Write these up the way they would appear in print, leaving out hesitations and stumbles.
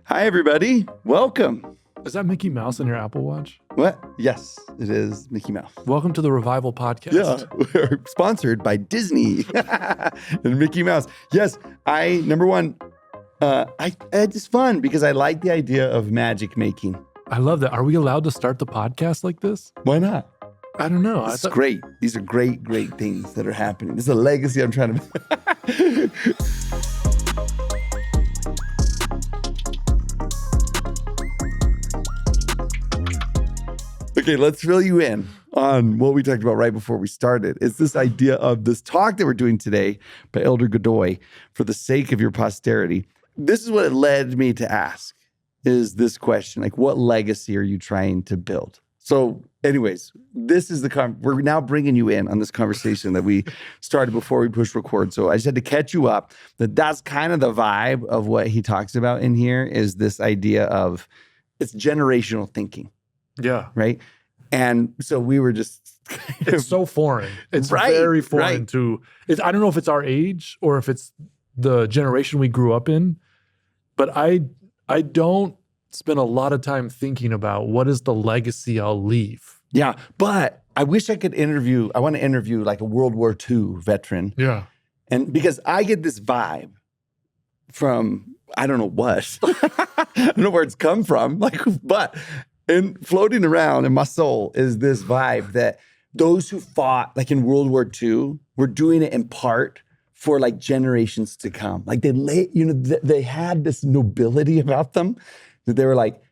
Hi, everybody. Welcome. Is that Mickey Mouse in your Apple Watch? What? Yes, it is Mickey Mouse. Welcome to the RVVL Podcast. Yeah, we're sponsored by Disney and Mickey Mouse. Yes, number one, it's fun because I like the idea of magic making. I love that. Are we allowed to start the podcast like this? Why not? I don't know. It's great. These are great things that are happening. This is a legacy I'm trying to... Okay, let's fill you in on what we talked about right before we started. It's this idea of this talk that we're doing today by Elder Godoy, for the sake of your posterity. This is what it led me to ask, is this question, like, what legacy are you trying to build? So anyways, this is we're now bringing you in on this conversation that we started before we pushed record. So I just had to catch you up that's kind of the vibe of what he talks about in here, is this idea of it's generational thinking. Yeah. Right. And so we were just... It's so foreign. It's very foreign to... I don't know if it's our age or if it's the generation we grew up in, but I don't spend a lot of time thinking about what is the legacy I'll leave. Yeah, but I wish I could I want to interview like a World War II veteran. Yeah. And because I get this vibe from, I don't know what, I don't know where it's come from, and floating around in my soul is this vibe that those who fought like in World War II were doing it in part for like generations to come. Like they had this nobility about them that they were like,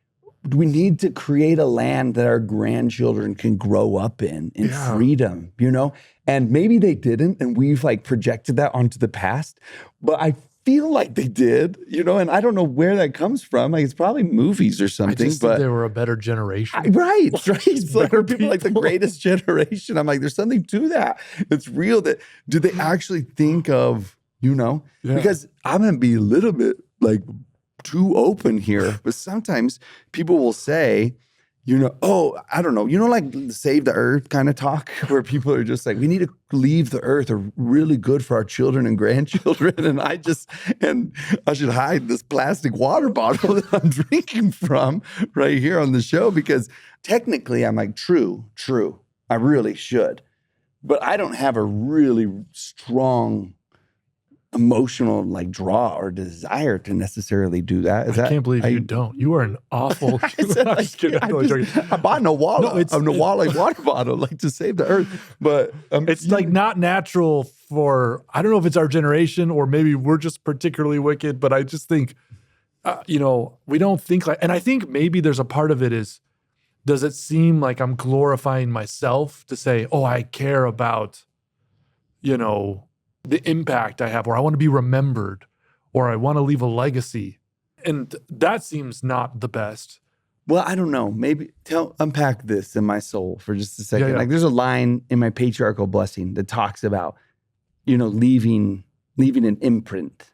we need to create a land that our grandchildren can grow up in freedom, And maybe they didn't, and we've like projected that onto the past, but I feel like they did, and I don't know where that comes from. Like, it's probably movies or something. I just think they were a better generation. Right. It's like we're people like the greatest generation. I'm like, there's something to that. It's real. Do they actually think of, Yeah. Because I'm going to be a little bit like too open here, but sometimes people will say, I don't know, like save the earth kind of talk, where people are just like, we need to leave the earth are really good for our children and grandchildren. And I should hide this plastic water bottle that I'm drinking from right here on the show, because technically I'm like, true, I really should. But I don't have a really strong emotional like draw or desire to necessarily do that. I can't believe you don't. You are an awful... I bought a Nawala water bottle like to save the earth, but it's like not natural for, I don't know if it's our generation or maybe we're just particularly wicked, but I just think, we don't think like, and I think maybe there's a part of it is, does it seem like I'm glorifying myself to say, oh, I care about, the impact I have, or I want to be remembered, or I want to leave a legacy. And that seems not the best. Well, I don't know. Maybe unpack this in my soul for just a second. Yeah. Like, there's a line in my patriarchal blessing that talks about, leaving an imprint,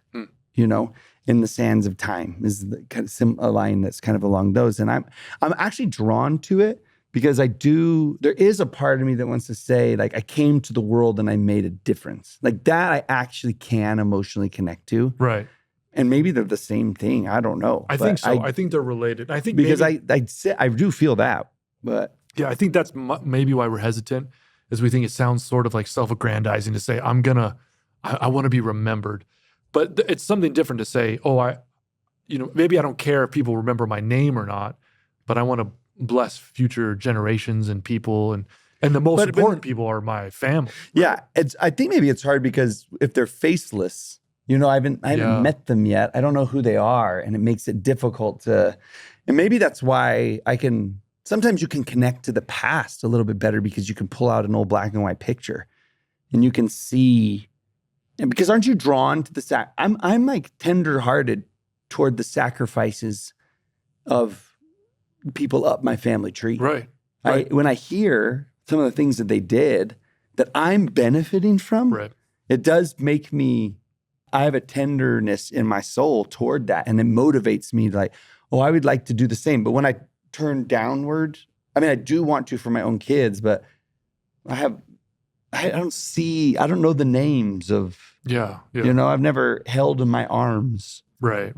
in the sands of time, is the kind of a line that's kind of along those. And I'm actually drawn to it, because there is a part of me that wants to say, like, I came to the world and I made a difference. Like, that I actually can emotionally connect to. Right. And maybe they're the same thing. I don't know. I think so. I think they're related. I think because I do feel that. But yeah, I think that's maybe why we're hesitant, is we think it sounds sort of like self-aggrandizing to say, I want to be remembered. But it's something different to say, maybe I don't care if people remember my name or not, but I want to bless future generations and people, and the most important people are my family. Yeah, I think maybe it's hard because if they're faceless, I haven't met them yet. I don't know who they are, and it makes it difficult to. And maybe that's why sometimes you can connect to the past a little bit better, because you can pull out an old black and white picture, and you can see. And because aren't you drawn to the I'm like tenderhearted toward the sacrifices of people up my family tree. Right. When I hear some of the things that they did that I'm benefiting from, right, it does make I have a tenderness in my soul toward that. And it motivates me to like, I would like to do the same. But when I turn downward, I do want to for my own kids, but I don't know the names of, yeah. I've never held in my arms Right.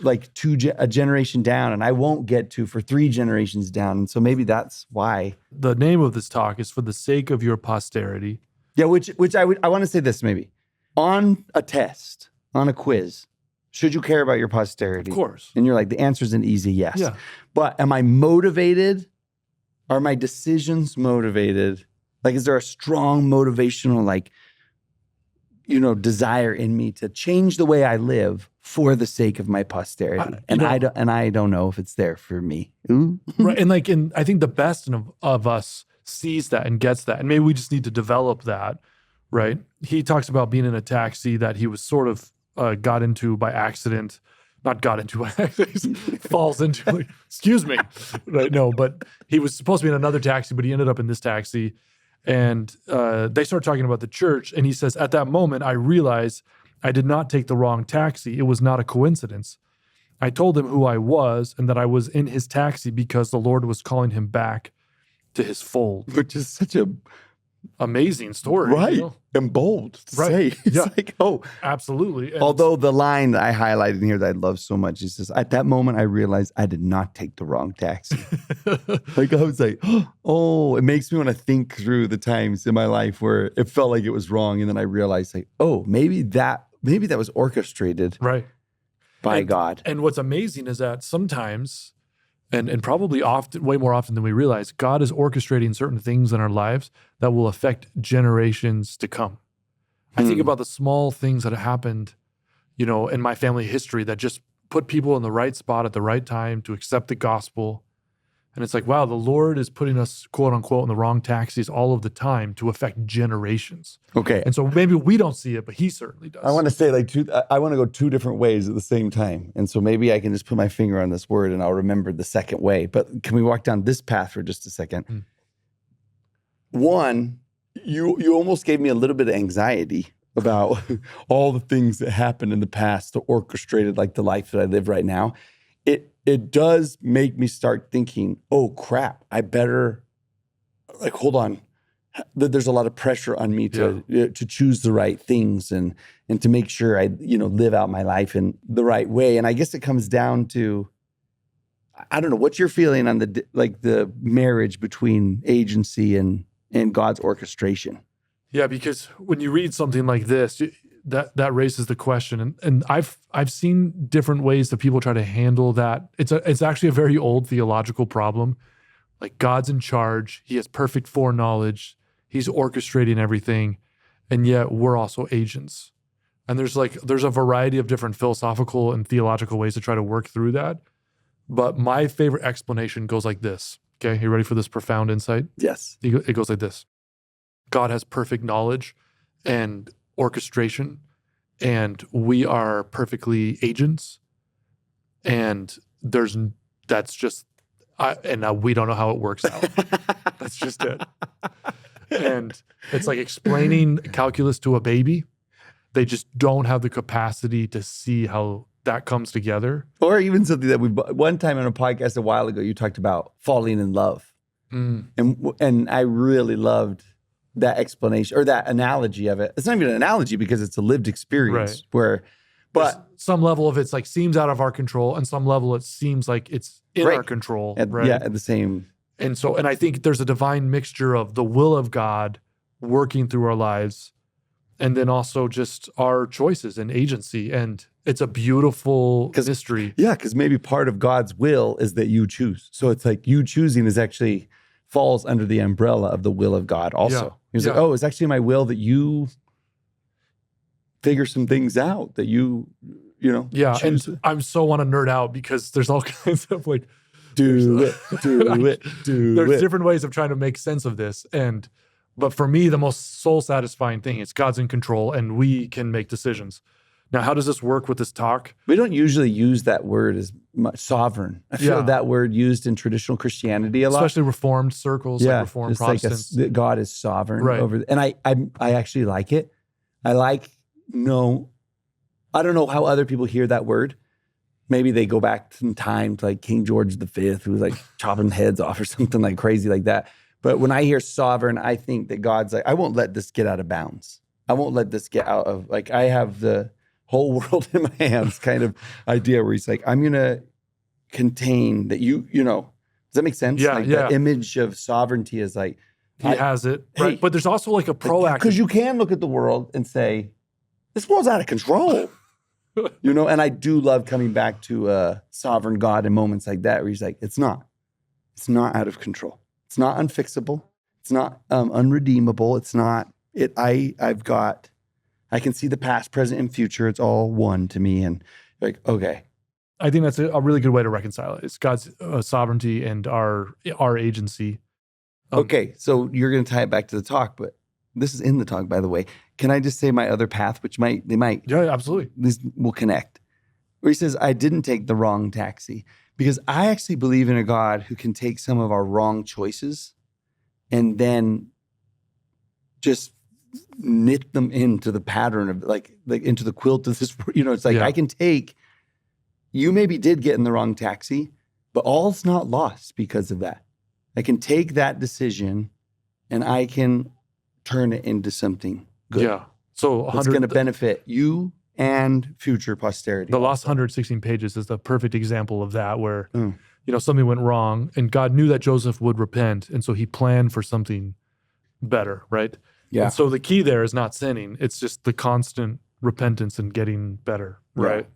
Like a generation down, and I won't get to for 3 generations down. And so maybe that's why. The name of this talk is For the Sake of Your Posterity. Yeah, which I want to say this maybe. On a test, on a quiz, should you care about your posterity? Of course. And you're like, the answer is an easy yes. Yeah. But am I motivated? Are my decisions motivated? Like, is there a strong motivational, like, desire in me to change the way I live for the sake of my posterity? I don't know if it's there for me. Ooh. Right. And I think the best of us sees that and gets that. And maybe we just need to develop that, right? He talks about being in a taxi that he was sort of got into by accident. Not got into by accident, falls into, like, excuse me. Right? No, but he was supposed to be in another taxi, but he ended up in this taxi. And they start talking about the church. And he says, at that moment, I realized I did not take the wrong taxi. It was not a coincidence. I told him who I was and that I was in his taxi because the Lord was calling him back to his fold. Which is such a amazing story. Right. And bold to say. It's like, absolutely. And although the line that I highlighted in here that I love so much is just, at that moment, I realized I did not take the wrong taxi. Like, I was like, it makes me want to think through the times in my life where it felt like it was wrong. And then I realized, like, maybe that was orchestrated by God. And what's amazing is that sometimes, and probably often, way more often than we realize, God is orchestrating certain things in our lives that will affect generations to come. I think about the small things that have happened, in my family history that just put people in the right spot at the right time to accept the gospel. And it's like, wow, the Lord is putting us, quote unquote, in the wrong taxis all of the time to affect generations. Okay. And so maybe we don't see it, but he certainly does. I want to say, I want to go 2 different ways at the same time. And so maybe I can just put my finger on this word and I'll remember the second way. But can we walk down this path for just a second? One, you almost gave me a little bit of anxiety about all the things that happened in the past that orchestrated like the life that I live right now. It does make me start thinking, oh crap, I better, like, hold on. There's a lot of pressure on me to choose the right things and to make sure I, live out my life in the right way. And I guess it comes down to, I don't know, what's your feeling on the marriage between agency and God's orchestration? Yeah, because when you read something like this, that raises the question, and I've seen different ways that people try to handle that. It's actually a very old theological problem. Like, God's in charge, he has perfect foreknowledge, he's orchestrating everything, and yet we're also agents. And there's a variety of different philosophical and theological ways to try to work through that. But my favorite explanation goes like this. Okay, you ready for this profound insight? Yes. It goes like this. God has perfect knowledge and orchestration, and we are perfectly agents, and that's just and we don't know how it works out. That's just it. And it's like explaining calculus to a baby. They just don't have the capacity to see how that comes together. Or even something that one time on a podcast a while ago, you talked about falling in love, and I really loved that explanation or that analogy of it. It's not even an analogy because it's a lived experience but there's some level of it's like seems out of our control, and some level it seems like it's in our control. At the same. And I think there's a divine mixture of the will of God working through our lives, and then also just our choices and agency. And it's a beautiful mystery. Yeah, because maybe part of God's will is that you choose. So it's like you choosing is actually falls under the umbrella of the will of God also. He's like, it's actually my will that you figure some things out, that you choose. And I'm so want to nerd out because there's all kinds of like, do it. There's different ways of trying to make sense of this. But for me, the most soul satisfying thing is God's in control and we can make decisions. Now, how does this work with this talk? We don't usually use that word as much, sovereign. I feel that word used in traditional Christianity a lot. Especially Reformed circles, like Reformed Protestants. Like God is sovereign over. And I actually like it. I don't know how other people hear that word. Maybe they go back in time to like King George V, who was like chopping heads off or something like crazy like that. But when I hear sovereign, I think that God's like, I won't let this get out of bounds. I won't let this get out of, like, I have the whole world in my hands kind of idea where he's like, I'm going to contain that does that make sense? Yeah, like yeah. the image of sovereignty is like, He has it, right? Hey, but there's also like a proactive. Because you can look at the world and say, this world's out of control. And I do love coming back to a sovereign God in moments like that where he's like, it's not out of control. It's not unfixable. It's not unredeemable. It's not I can see the past, present, and future. It's all one to me. And like, okay. I think that's a really good way to reconcile it. It's God's sovereignty and our agency. Okay, so you're going to tie it back to the talk, but this is in the talk, by the way. Can I just say my other path, which they might. Yeah, absolutely. This will connect. Where he says, I didn't take the wrong taxi. Because I actually believe in a God who can take some of our wrong choices and then just knit them into the pattern of like into the quilt of this. It's like I can take, you maybe did get in the wrong taxi, but all's not lost because of that. I can take that decision and I can turn it into something good. Yeah. So it's going to benefit you and future posterity. The last 116 pages is the perfect example of that where, something went wrong and God knew that Joseph would repent. And so he planned for something better, right? Yeah. And so the key there is not sinning. It's just the constant repentance and getting better, right?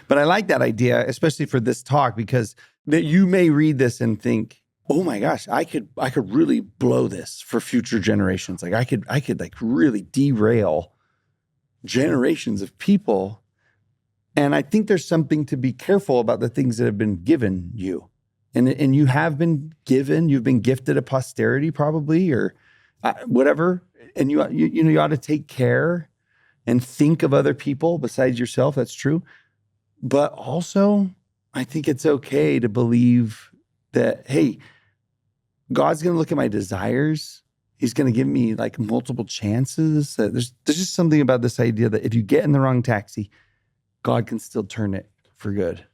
But I like that idea, especially for this talk, because that you may read this and think, oh my gosh, I could really blow this for future generations. Like I could like really derail generations of people. And I think there's something to be careful about the things that have been given you. And you have been given, you've been gifted a posterity probably, or whatever. And you ought to take care and think of other people besides yourself. That's true. But also, I think it's okay to believe that, hey, God's going to look at my desires. He's going to give me like multiple chances. There's just something about this idea that if you get in the wrong taxi, God can still turn it for good.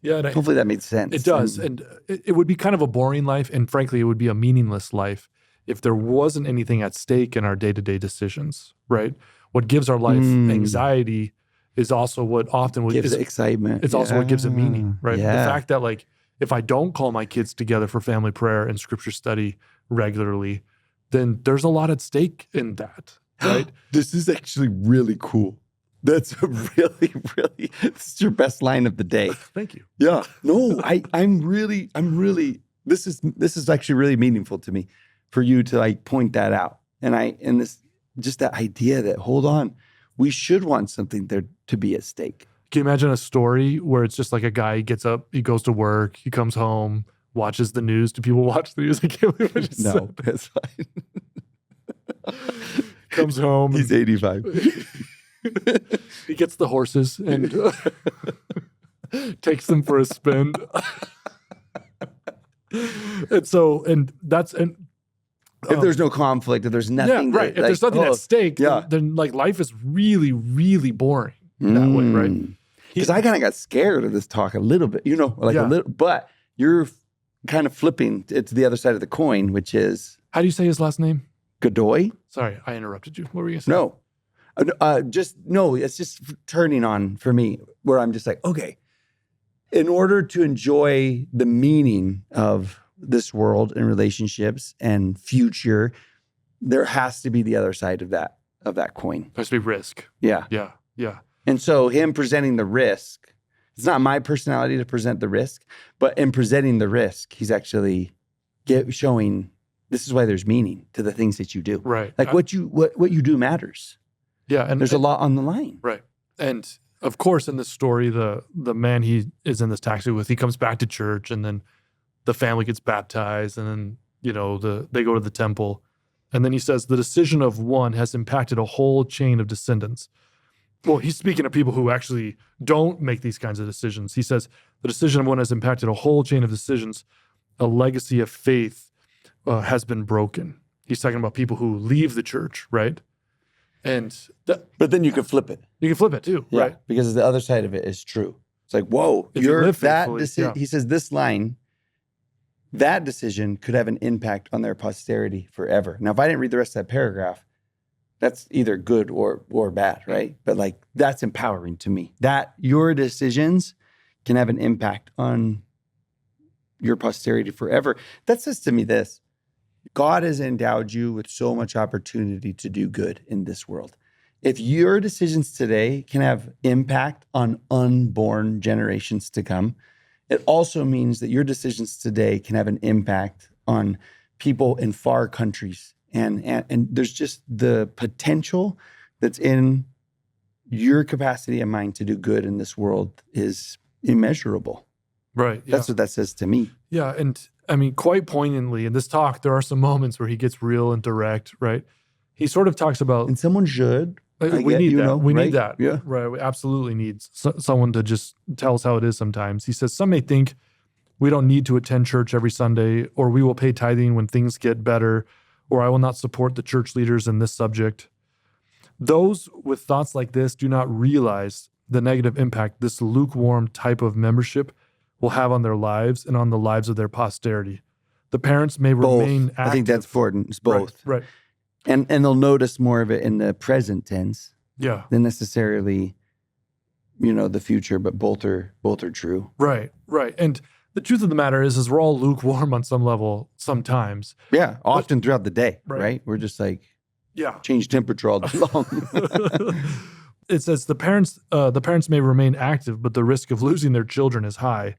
Yeah. And hopefully that made sense. It does. And it would be kind of a boring life. And frankly, it would be a meaningless life if there wasn't anything at stake in our day-to-day decisions, right? What gives our life anxiety is also what often gives it excitement. It's also what gives it meaning, right? Yeah. The fact that like, if I don't call my kids together for family prayer and scripture study regularly, then there's a lot at stake in that, right? This is actually really cool. That's a really, this is your best line of the day. Thank you. Yeah. No, I'm really, this is actually really meaningful to me for you to like point that out. And this, just that idea that, hold on, we should want something there to be at stake. Can you imagine a story where it's just like a guy, he gets up, he goes to work, he comes home, watches the news. Do people watch the news? I can't believe I just No, said that's fine. Comes home. He's 85. He gets the horses and takes them for a spin. If there's no conflict, if there's nothing. Yeah, right. If there's nothing at stake, then like life is really, really boring that way, right? Because I kind of got scared of this talk a little bit, a little, but you're kind of flipping it to the other side of the coin, which is. How do you say his last name? Godoy. Sorry, I interrupted you. What were you going to say? No, it's just turning on for me where I'm just like, okay, in order to enjoy the meaning of this world and relationships and future, there has to be the other side of that coin. There has to be risk. Yeah. And so him presenting the risk, it's not my personality to present the risk, but in presenting the risk, he's actually showing this is why there's meaning to the things that you do. Right. Like what you do matters. Yeah. And there's a lot on the line. Right. And of course, in this story, the man he is in this taxi with, he comes back to church and then the family gets baptized and then, they go to the temple. And then he says, the decision of one has impacted a whole chain of descendants. Well, he's speaking of people who actually don't make these kinds of decisions. He says, the decision of one has impacted a whole chain of decisions. A legacy of faith has been broken. He's talking about people who leave the church, right? But then you can flip it. You can flip it too, right? Because the other side of it is true. It's like, whoa, he says this line, that decision could have an impact on their posterity forever. Now, if I didn't read the rest of that paragraph, That's either good or bad, right? But like, that's empowering to me. That your decisions can have an impact on your posterity forever. That says to me this: God has endowed you with so much opportunity to do good in this world. If your decisions today can have impact on unborn generations to come, it also means that your decisions today can have an impact on people in far countries. And there's just the potential that's in your capacity and mine to do good in this world is immeasurable. Right. Yeah. That's what that says to me. Yeah. And I mean, quite poignantly in this talk, there are some moments where he gets real and direct, right? He sort of talks about, And someone should. we need that. We right? need that. Yeah. Right. We absolutely need someone to just tell us how it is sometimes. He says, some may think we don't need to attend church every Sunday, or we will pay tithing when things get better, or I will not support the church leaders in this subject. Those with thoughts like this do not realize the negative impact this lukewarm type of membership will have on their lives and on the lives of their posterity. The parents may remain active. I think that's important. It's both. Right. And they'll notice more of it in the present tense Yeah. than necessarily, the future, but both are true. Right. And the truth of the matter is we're all lukewarm on some level sometimes. Yeah, often throughout the day, Right. right? We're just like, Yeah. change temperature all day long. It says the parents may remain active, but the risk of losing their children is high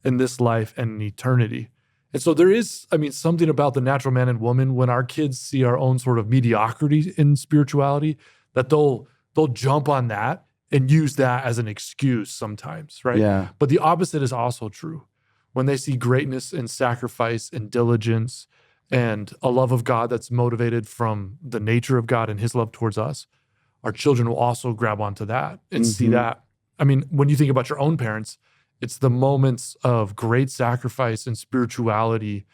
in this life and in eternity. And so there is, something about the natural man and woman when our kids see our own sort of mediocrity in spirituality, that they'll jump on that and use that as an excuse sometimes, right? Yeah. But the opposite is also true. When they see greatness and sacrifice and diligence and a love of God that's motivated from the nature of God and his love towards us, our children will also grab onto that and see that. When you think about your own parents, it's the moments of great sacrifice and spirituality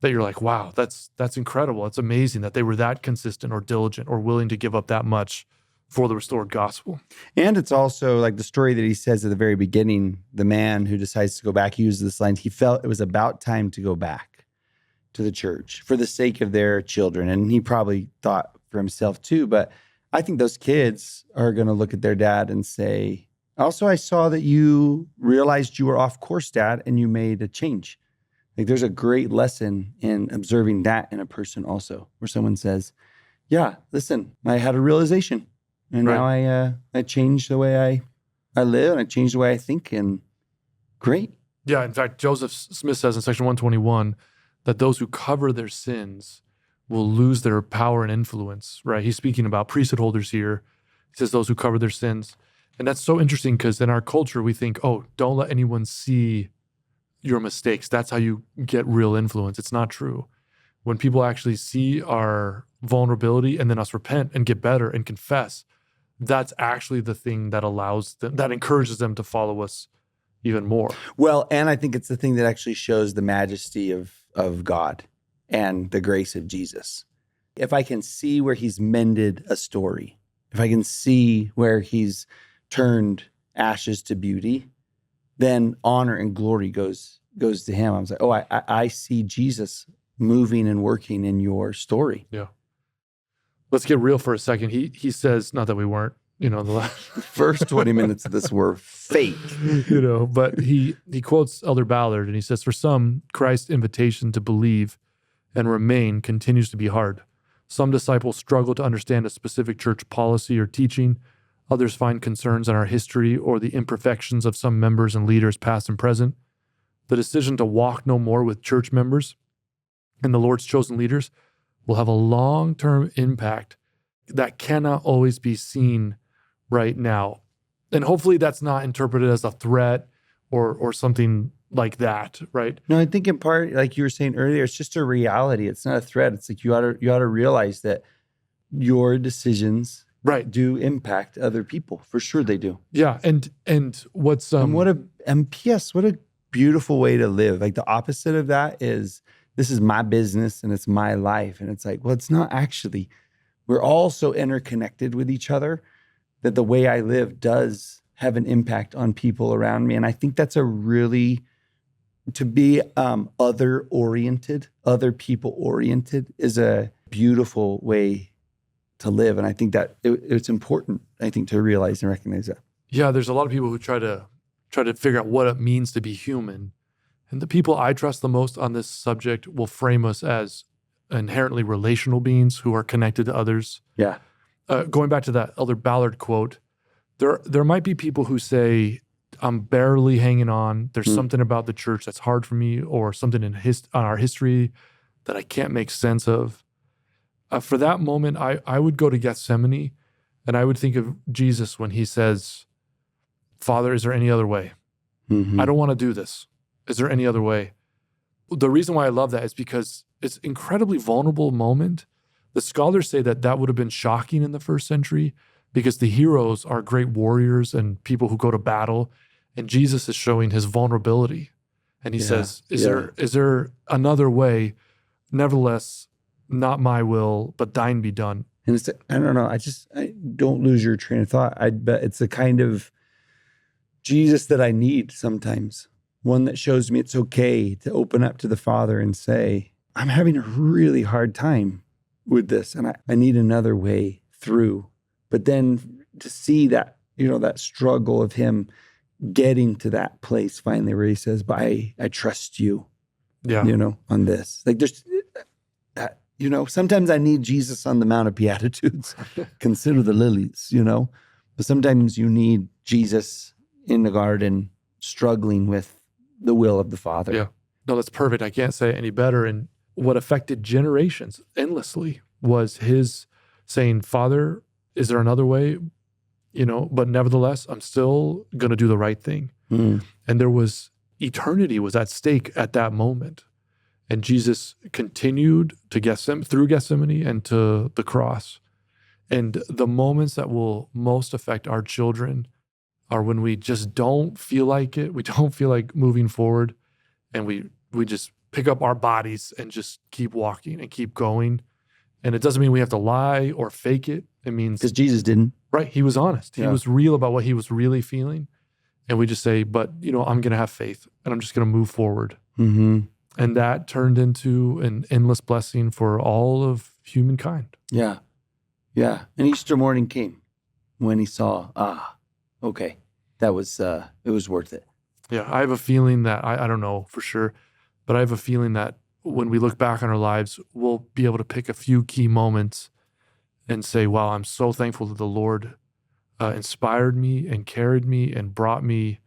that you're like, wow, that's incredible. It's amazing that they were that consistent or diligent or willing to give up that much for the restored gospel. And it's also like the story that he says at the very beginning, the man who decides to go back, he uses this line, he felt it was about time to go back to the church for the sake of their children. And he probably thought for himself too, but I think those kids are going to look at their dad and say, also, I saw that you realized you were off course, Dad, and you made a change. Like there's a great lesson in observing that in a person also, where someone says, yeah, listen, I had a realization and now I changed the way I live and I changed the way I think, and great. Yeah, in fact, Joseph Smith says in section 121 that those who cover their sins will lose their power and influence, right? He's speaking about priesthood holders here. He says those who cover their sins. And that's so interesting because in our culture, we think, oh, don't let anyone see your mistakes. That's how you get real influence. It's not true. When people actually see our vulnerability and then us repent and get better and confess, that's actually the thing that allows them, that encourages them to follow us even more. Well, and I think it's the thing that actually shows the majesty of God and the grace of Jesus. If I can see where he's mended a story, if I can see where he's turned ashes to beauty, then honor and glory goes to him. I was like, oh, I see Jesus moving and working in your story. Yeah. Let's get real for a second. He says, not that we weren't, the last first 20 minutes of this were fake. But he quotes Elder Ballard and he says, for some, Christ's invitation to believe and remain continues to be hard. Some disciples struggle to understand a specific church policy or teaching. Others find concerns in our history or the imperfections of some members and leaders past and present. The decision to walk no more with church members and the Lord's chosen leaders will have a long-term impact that cannot always be seen right now. And hopefully that's not interpreted as a threat or something like that, right? No, I think in part, like you were saying earlier, it's just a reality. It's not a threat. It's like you ought to realize that your decisions do impact other people. For sure they do. Yeah. And what's and P.S., what a beautiful way to live. Like the opposite of that is this is my business and it's my life. And it's like, well, it's not actually. We're all so interconnected with each other that the way I live does have an impact on people around me. And I think that's to be other-oriented, other people-oriented is a beautiful way to live. And I think that it's important, I think, to realize and recognize that. Yeah, there's a lot of people who try to figure out what it means to be human. And the people I trust the most on this subject will frame us as inherently relational beings who are connected to others. Yeah. Going back to that Elder Ballard quote, there might be people who say, I'm barely hanging on. There's something about the church that's hard for me, or something on our history that I can't make sense of. For that moment, I would go to Gethsemane, and I would think of Jesus when he says, Father, is there any other way? Mm-hmm. I don't want to do this. Is there any other way? The reason why I love that is because it's an incredibly vulnerable moment. The scholars say that would have been shocking in the first century because the heroes are great warriors and people who go to battle, and Jesus is showing his vulnerability. And he says, is there another way? Nevertheless, not my will, but thine be done. And it's, I don't know, I don't lose your train of thought. I bet it's the kind of Jesus that I need sometimes. One that shows me it's okay to open up to the Father and say, I'm having a really hard time with this, and I need another way through. But then to see that, that struggle of him getting to that place finally where he says, but I trust you, on this. Like there's, sometimes I need Jesus on the Mount of Beatitudes. Consider the lilies, But sometimes you need Jesus in the garden struggling with the will of the Father. Yeah. No, that's perfect. I can't say it any better. And what affected generations endlessly was his saying, Father, is there another way? But nevertheless, I'm still going to do the right thing. And there was eternity was at stake at that moment. And Jesus continued to through Gethsemane and to the cross. And the moments that will most affect our children are when we just don't feel like it. We don't feel like moving forward. And we just pick up our bodies and just keep walking and keep going. And it doesn't mean we have to lie or fake it. It means... Because Jesus didn't. Right. He was honest. Yeah. He was real about what he was really feeling. And we just say, but, I'm going to have faith and I'm just going to move forward. Mm-hmm. And that turned into an endless blessing for all of humankind. Yeah. Yeah. And Easter morning came when he saw, okay, that was, it was worth it. Yeah. I have a feeling that, I don't know for sure, but I have a feeling that when we look back on our lives, we'll be able to pick a few key moments and say, wow, I'm so thankful that the Lord inspired me and carried me and brought me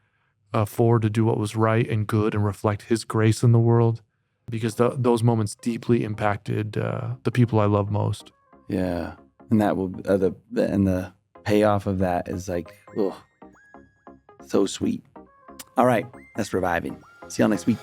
forward to do what was right and good and reflect his grace in the world, because those moments deeply impacted the people I love most. Yeah. And that will, the payoff of that is like, oh, so sweet. All right. That's Reviving. See y'all next week.